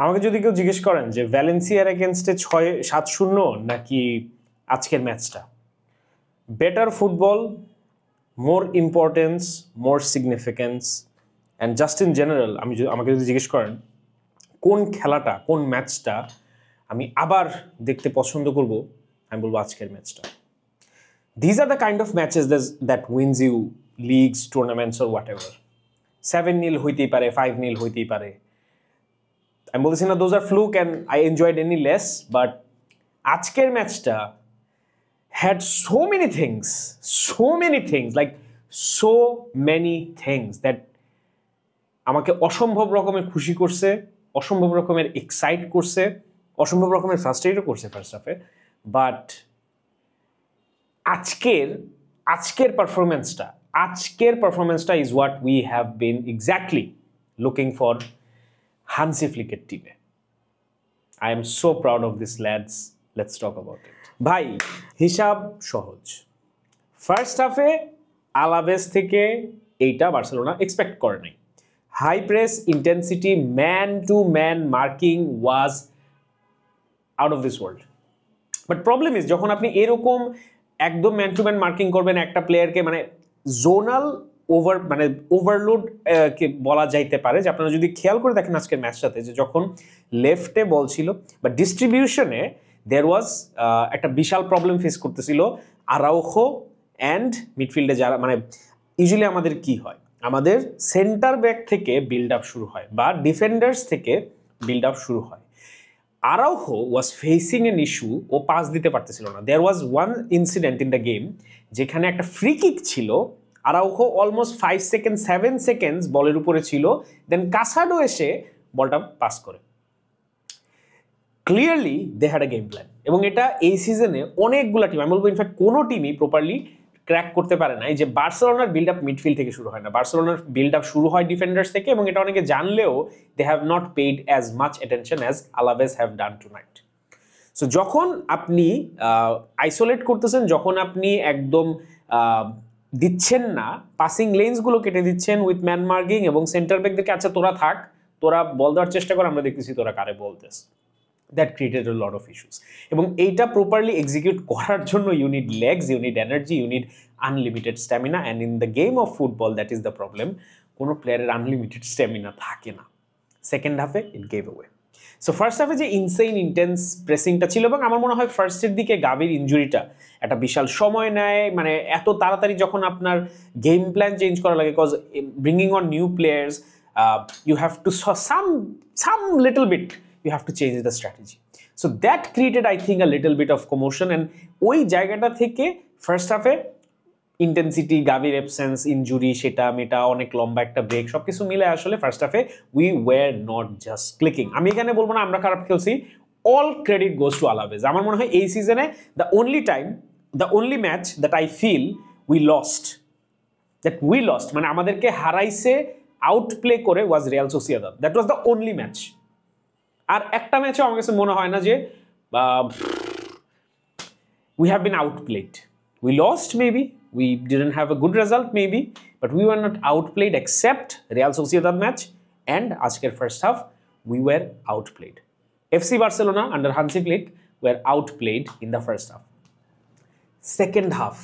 আমাকে যদি কেউ জিজ্ঞেস করেন যে ভ্যালেন্সিয়ার এগেনস্টে 7-0 নাকি আজকের ম্যাচটা, better football, more importance, more significance and just in general আমাকে যদি জিজ্ঞেস করেন কোন খেলাটা, কোন ম্যাচটা আমি আবার দেখতে পছন্দ করব, আমি বলবো আজকের ম্যাচটা। These are the kind of matches that wins you leagues, tournaments or whatever. 7-0 হইতেই পারে, 5-0 হইতেই পারে। আমি বলতেছি না those are fluke and I enjoyed any less, but আজকের ম্যাচটা had so many things that আমাকে অসম্ভব রকমের খুশি করছে, অসম্ভব রকমের এক্সাইট করছে, অসম্ভব রকমের ফ্রাস্ট্রেটও করছে ফার্স্ট হাফে। বাট আজকের পারফরমেন্সটা is what we have been exactly looking for Hansi ফ্লিকের টিমে। I am so proud of this lads, let's talk about it. ভাই, হিসাব সহজ। ফার্স্ট হাফে আলাভেস থেকে এইটা বার্সেলোনা এক্সপেক্ট করে নাই। High press, intensity, man to man marking was out of this world. But problem is যখন আপনি এরকম একদম ম্যান টু ম্যান মার্কিং করবেন একটা প্লেয়ারকে, মানে জোনাল ওভারলোড কে বলা যাইতে পারে। যে আপনারা যদি খেয়াল করে দেখেন আজকের ম্যাচটাতে, যে যখন লেফটে বল ছিল বা ডিস্ট্রিবিউশনে দেয়ার ওয়াজ একটা বিশাল প্রবলেম ফেস করতেছিল আরাউখো অ্যান্ড মিডফিল্ডে যারা, মানে ইউজুয়ালি আমাদের কি হয়, আমাদের সেন্টার ব্যাক থেকে বিল্ড আপ শুরু হয় বা ডিফেন্ডার্স থেকে বিল্ড আপ শুরু হয়। Araujo was facing an issue, ও পাস দিতে পারতেছিল না। There was one incident in the game যেখানে একটা ফ্রি কিক ছিল, আরাউখো অলমোস্ট 7 সেকেন্ডস বলের উপরে ছিল, দেন কাসাডো এসে বলটা পাস করে। Clearly they had a game plan, এবং এটা এই সিজনে অনেকগুলো টিম, আমি বলবো ইনফ্যাক্ট কোনো টিমই প্রপারলি ক্র্যাক করতে পারে না। এই যে বার্সেলোনার বিল্ড আপ মিডফিল্ড থেকে শুরু হয় না, বার্সেলোনার বিল্ড আপ শুরু হয় ডিফেন্ডার্স থেকে, এবং এটা অনেকে জানলেও they have not paid as much attention as Alaves have done tonight. So যখন আপনি আইসোলেট করতেছেন, যখন আপনি একদম দিচ্ছেন না, পাসিং লেন্সগুলো কেটে দিচ্ছেন উইথ ম্যান মার্কিং এবং সেন্টার ব্যাকদেরকে আচ্ছা তোরা থাক, তোরা বল দেওয়ার চেষ্টা কর, আমরা দেখতেছি তোরা কারে বলতেস, that created a lot of issues. এবং এইটা প্রপারলি এক্সিকিউট করার জন্য you need legs, you need energy, you need unlimited stamina, and in the game of football that is the problem, কোনো প্লেয়ারের আনলিমিটেড স্ট্যামিনা থাকে না। সেকেন্ড হাফে it gave away. So first হাফে যে ইনসেইন ইন্টেন্স প্রেসিংটা ছিল, এবং আমার মনে হয় ফার্স্টের দিকে গাভির ইনজুরিটা একটা বিশাল সময় নেয়, মানে এত তাড়াতাড়ি যখন আপনার গেম প্ল্যান চেঞ্জ করা লাগে, because bringing on new players you have to some little bit you have to change the strategy. So that created, I think, a little bit of commotion, and ওই জায়গাটা থেকে first হাফে intensity, Gvir absence, injury, সেটা মেটা, অনেক লম্বা একটা break, সবকিছু মিলে আসলে ফার্স্ট হাফে we were not just clicking. আমি এখানে বলবো না আমরা খারাপ খেলছি, all credit goes to Alaves. আমার মনে হয় এই সিজনে the only match that I feel we lost, মানে আমাদেরকে হারাইছে আউট প্লে করে, was Real Sociedad. That was the only match. আর একটা ম্যাচও আমার কাছে মনে হয় না যে we have been outplayed. We lost maybe, we didn't have a good result maybe, but we were not outplayed except Real Sociedad match and আজকের first half we were outplayed. FC Barcelona under Hansi Flick were outplayed in the first half. Second half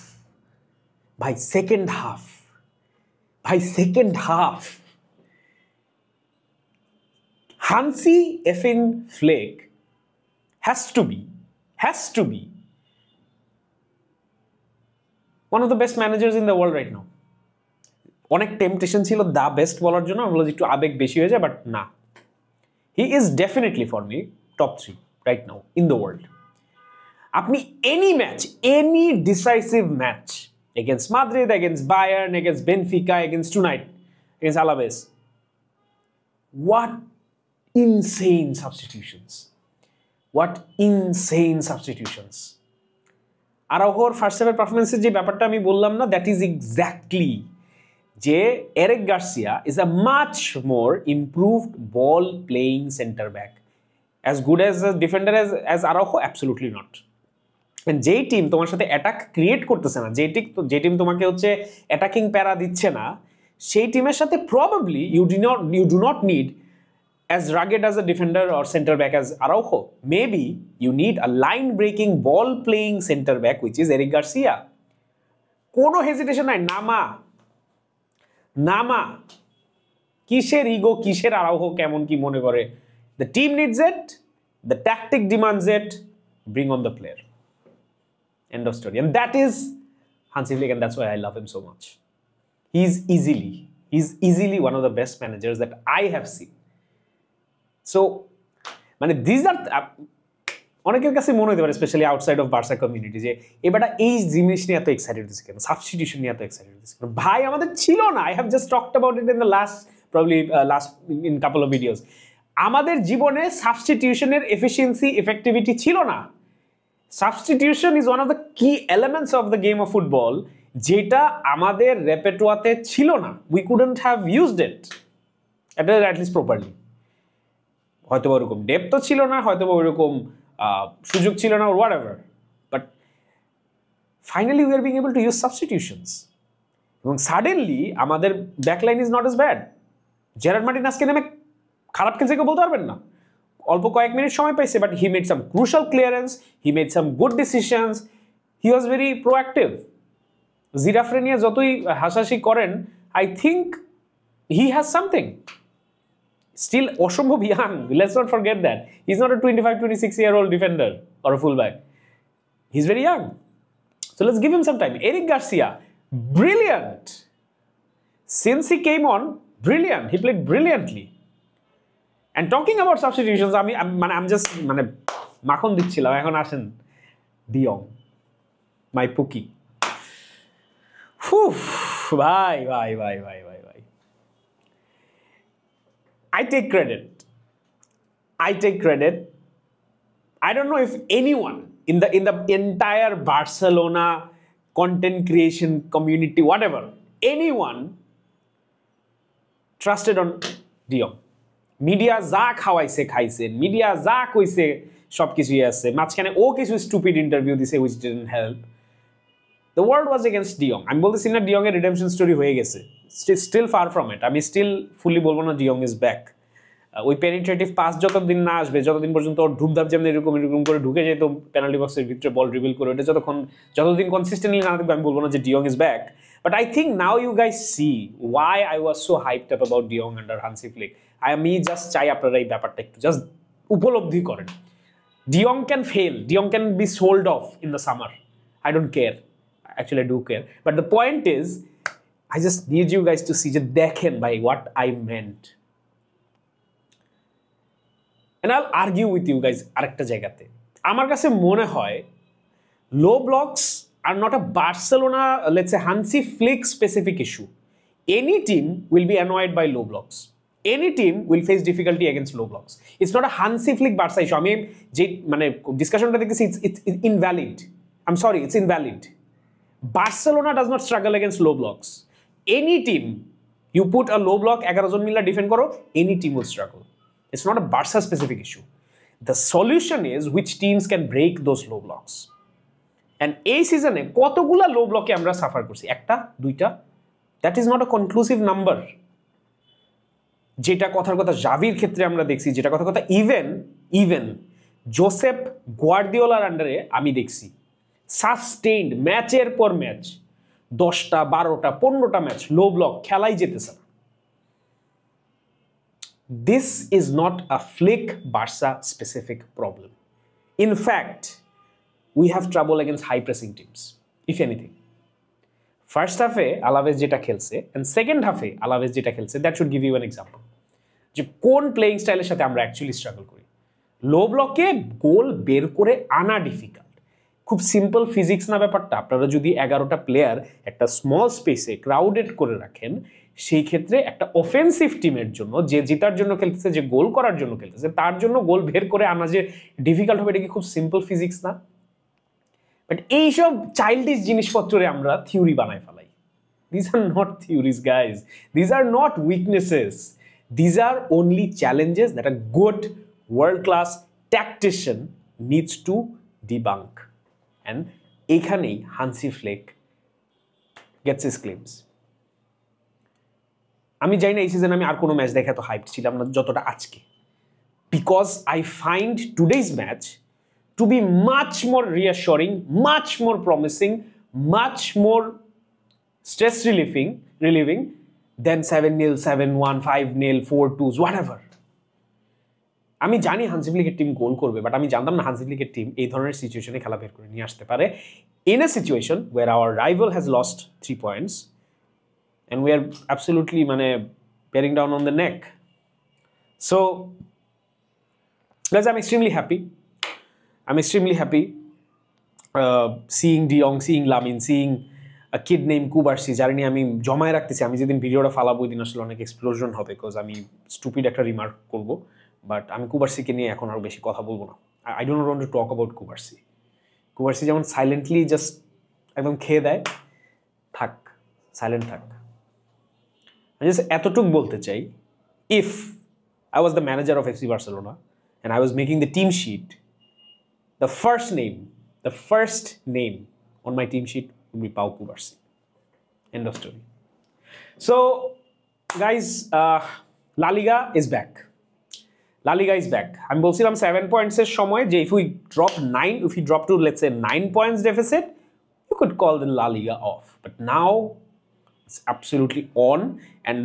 Hansi effing Flick has to be one of the best managers in the world right now. অনেক temptation ছিল the best বলার জন্য, আমরা একটু আবেগ বেশি হয়ে যায়, বাট না, he is definitely for me top 3 right now in the world. আপনি any decisive match against Madrid, against Bayern, against Benfica, against tonight, against Alaves, what insane substitutions. আরাউখোর ফার্স্ট হাফের পারফরমেন্সের যে ব্যাপারটা আমি বললাম না, দ্যাট ইজ এক্স্যাক্টলি যে Eric Garcia is a much more improved ball playing centre back. As good as defender as Araujo? Absolutely not. যেই টিম তোমার সাথে অ্যাটাক ক্রিয়েট করতেছে না, যে টিম তোমাকে হচ্ছে অ্যাটাকিং প্যারা দিচ্ছে না, সেই টিমের সাথে probably you do not need as rugged as a defender or center back as Araujo. Maybe you need a line-breaking, ball-playing center back, which is Eric Garcia. কোনো হেজিটেশন নাই, নামা কিসের ইগো, কিসের আরাউহো কেমন কি মনে করে। The team needs it, the tactic demands it, bring on the player. End of story. And that is Hansi Flick, and that's why I love him so much. He's easily one of the best managers that I have seen. So মানে these are অনেকের কাছে মনে হতে পারে specially outside of Barca community যে এবারটা এই জিনিস নিয়ে এত এক্সাইটেড হচ্ছে কেন, সাবস্টিটিউশন নিয়ে এত এক্সাইটেড হচ্ছে কেন। ভাই আমাদের ছিল না, I have just talked about it in the last in couple of videos. আমাদের জীবনে সাবস্টিটিউশনের এফিসিয়েন্সি এফেক্টিভিটি ছিল না। Substitution is one of the key elements of the game of football, যেটা আমাদের রেপেটোয়াতে ছিল না। We couldn't have used it at least properly. হয়তো ওরকম ডেপথও ছিল না, হয়তো ওইরকম সুযোগ ছিল না, whatever, but finally we are being able to use substitutions. এবং সাডেনলি আমাদের backline is not as bad. Gerard Martin আজকে নেমে খারাপ খেলছে কেউ বলতে পারবেন না, অল্প কয়েক মিনিট সময় পাইছে, but he made some crucial clearance, he made some good decisions, he was very proactive. জিরাফরে নিয়ে যতই হাসাহাসি করেন, I think he has something. Still অসম্ভব young, let's not forget that. He's not a 25-26-year-old defender or a fullback. He's very young. So let's give him some time. Eric Garcia, brilliant. Since he came on, brilliant. He played brilliantly. And talking about substitutions, I'm just মাখন দিচ্ছিলাম, এখন আসেন de Jong, my Pookie. ভাই ভাই ভাই ভাই ভাই ভাই, I take credit. I don't know if anyone in the entire Barcelona content creation community, whatever, anyone trusted on De Jong. Media যা খাওয়াইছে খাইছে, media যা কইছে সবকিছুই আছে, মাঝখানে ও কিছু stupid interview দিছে which didn't help. The world was against De Jong. আমি বলতেছি না De Jong এর redemption story হয়ে গেছে, still far from it. আমি still fully বলবো না De Jong is back. ওই পেনিট্রেটিভ পাস যতদিন না আসবে, যতদিন পর্যন্ত ওর ঢুকধাপ যেমন এরকম করে ঢুকে যেত পেনাল্টি বক্সের ভিতরে বল ড্রিবল করে, ওটা যতদিন কনসিস্টেন্টলি না থাকবে আমি বলবো না যে De Jong is back. But I think now you guys see why I was so hyped up about De Jong under Hansi Flick. আমি জাস্ট চাই আপনারা এই ব্যাপারটা একটু জাস্ট উপলব্ধি করেন। De Jong can fail, De Jong can be sold off in the summer. I don't care. Actually I do care. But the point is, I just need you guys to see যে দেখেন by what I meant. And I'll argue with you guys আরেকটা জায়গাতে। আমার কাছে মনে হয় low blocks are not a Barcelona, let's say Hansi Flick specific issue. Any team will be annoyed by low blocks. Any team will face difficulty against low blocks. It's not a Hansi Flick Barca issue. আমি যে ডিসকাশনটা দেখেছি, it's invalid. I'm sorry, it's invalid. Barcelona does not struggle against low blocks. Any team you put a low block 11 জন মিলে defend করো, any team will struggle. It's not a Barca specific issue. The solution is which teams can break those low blocks. And এই সিজনে কতগুলা লো ব্লকে আমরা suffer করছি, একটা দুইটা, that is not a conclusive number. যেটা কথার কথা জাভির ক্ষেত্রে আমরা দেখছি, যেটা কথার কথা ইভেন জোসেপ গোয়ার্দিওলার আন্ডারে আমি দেখছি সাস্টেইনড ম্যাচের পর ম্যাচ 10টা 12টা 15টা ম্যাচ লো ব্লক খেলাই যেতেছে না। This is not a Flick Barca specific problem. In fact, we have trouble against high pressing teams, if anything. First half Alaves jeta khelse and second half Alaves jeta khelse, that should give you an example. যে কোন playing স্টাইলের সাথে আমরা actually struggle করি। লো ব্লকে গোল বের করে আনা ডিফিকাল্ট, খুব সিম্পল ফিজিক্স না ব্যাপারটা। আপনারা যদি 11টা প্লেয়ার একটা স্মল স্পেসে ক্রাউডেড করে রাখেন, সেই ক্ষেত্রে একটা অফেন্সিভ টিমের জন্য, যে জেতার জন্য খেলতেছে, যে গোল করার জন্য খেলতেছে, তার জন্য গোল বের করে আনা যে ডিফিকাল্ট হবে, এটা কি খুব সিম্পল ফিজিক্স না? বাট এইসব চাইল্ডিশ জিনিসপত্রে আমরা থিওরি বানায় ফেলাই। These are not theories, guys. These are not weaknesses. These are only challenges that a good world-class tactician needs to debunk. And এখানেই Hansi Flick gets his claims. আমি জানি না এই সিজনে আমি আর কোনো ম্যাচ দেখে তো হাইপড ছিলাম না যতটা আজকে। because I find today's match to be much more reassuring, much more promising, much more stress relieving than 7-0, 7-1, 5-0, 4-2, whatever. আমি জানি হান্সি ফ্লিকের টিম গোল করবে, বাট আমি জানতাম না হান্সি ফ্লিকের টিম এই ধরনের সিচুয়েশনে খেলা বের করে নিয়ে আসতে পারে in a situation where our rival has lost 3 points and we are absolutely bearing down on the neck. So guys, I'm extremely happy seeing De Jong, seeing Lamin, seeing a kid named Kubarsi, যার নিয়ে আমি জমায় রাখতেছি। আমি যেদিন ভিডিওটা ফালাবো ওই দিন আসলে অনেক এক্সপ্লোশন হবে, বিকজ আমি স্টুপিড একটা রিমার্ক করব, বাট আমি কুবার্সিকে নিয়ে এখন আরো বেশি কথা বলবো না। I don't want to talk about Cubarsi যেমন সাইলেন্টলি জাস্ট একদম খেয়ে দেয়, থাক, সাইলেন্ট থাক। আমি জাস্ট এতটুক বলতে চাই, if I was the manager of FC Barcelona and I was making the team sheet, the first name on my team sheet would be Pau Kubarsi. End of story. So guys, La Liga is back. আমি বলছিলাম 7 points এর সময় যে if we drop to let's say 9 points deficit, you could call the La Liga off. But now it's absolutely on, and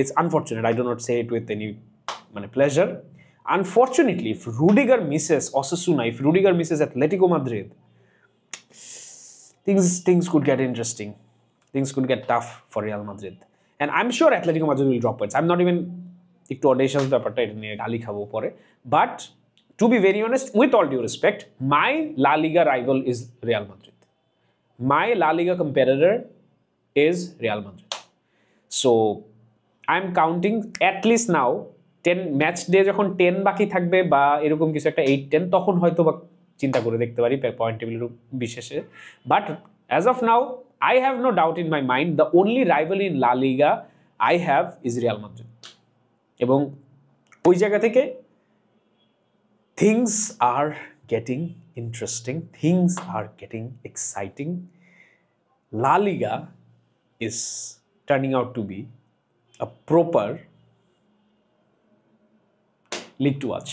it's unfortunate, I do not say it with any pleasure. Unfortunately, if Rudiger misses Osasuna, if Rudiger misses Atletico Madrid, things could get interesting. Things could get tough for Real Madrid. And I'm sure Atletico Madrid will drop points. I'm not even একটু audacious ব্যাপারটা, এটা নিয়ে গালি খাবো পরে। But to be very honest, with all due respect, my La Liga rival is Real Madrid. My La Liga competitor is Real Madrid. So I'm counting at least now 10 match day যখন 10 বাকি থাকবে বা এরকম কিছু একটা 8-10, তখন হয়তো বা চিন্তা করে দেখতে পারি পয়েন্ট টেবিলের বিশেষে। But as of now I have no doubt in my mind, the only rival in La Liga I have is Real Madrid. এবং ওই জায়গা থেকে things are getting interesting, things are getting exciting. La Liga is turning out to be a proper league to watch,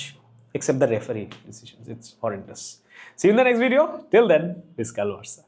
except the referee decisions. It's horrendous. See you in the next video. Till then, Viscal Barca.